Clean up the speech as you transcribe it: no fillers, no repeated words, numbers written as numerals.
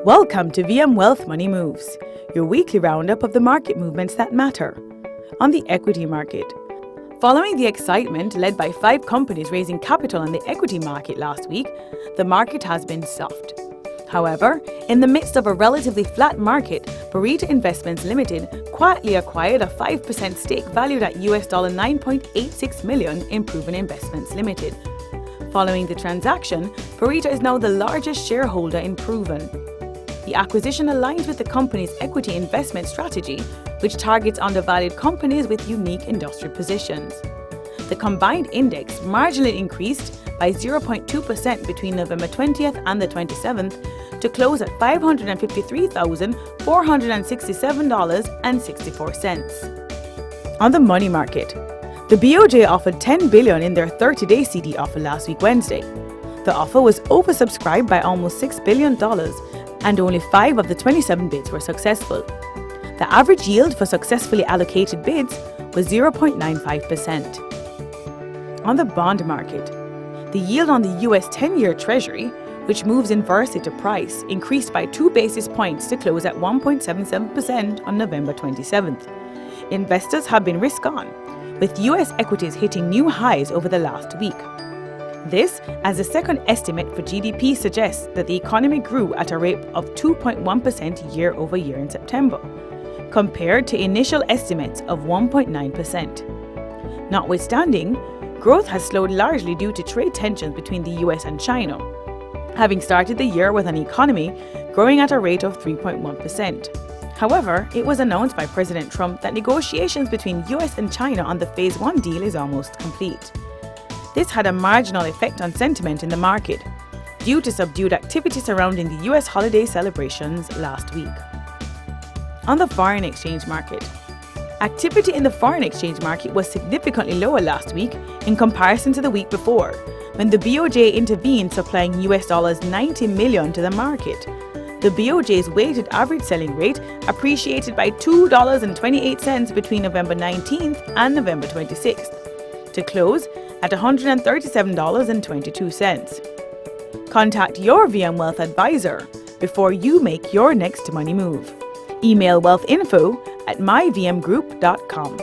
Welcome to VM Wealth Money Moves, your weekly roundup of the market movements that matter. On the equity market, following the excitement led by 5 companies raising capital on the equity market last week, the market has been soft. However, in the midst of a relatively flat market, Burita Investments Limited quietly acquired a 5% stake valued at US $9.86 million in Proven Investments Limited. Following the transaction, Burita is now the largest shareholder in Proven. The acquisition aligns with the company's equity investment strategy, which targets undervalued companies with unique industrial positions. The combined index marginally increased by 0.2% between November 20th and the 27th to close at $553,467.64. On the money market, the BOJ offered $10 billion in their 30-day CD offer last week Wednesday. The offer was oversubscribed by almost $6 billion, and only 5 of the 27 bids were successful. The average yield for successfully allocated bids was 0.95%. On the bond market, the yield on the US 10-year Treasury, which moves inversely to price, increased by 2 basis points to close at 1.77% on November 27th. Investors have been risk-on, with US equities hitting new highs over the last week. This, as the second estimate for GDP suggests that the economy grew at a rate of 2.1% year over year in September, compared to initial estimates of 1.9%. Notwithstanding, growth has slowed largely due to trade tensions between the US and China, having started the year with an economy growing at a rate of 3.1%. However, it was announced by President Trump that negotiations between US and China on the Phase 1 deal is almost complete. This had a marginal effect on sentiment in the market, due to subdued activity surrounding the US holiday celebrations last week. On the foreign exchange market, activity in the foreign exchange market was significantly lower last week in comparison to the week before, when the BOJ intervened supplying US $90 million to the market. The BOJ's weighted average selling rate appreciated by $2.28 between November 19th and November 26th, to close at $137.22. Contact your VM Wealth advisor before you make your next money move. Email wealthinfo@myvmgroup.com.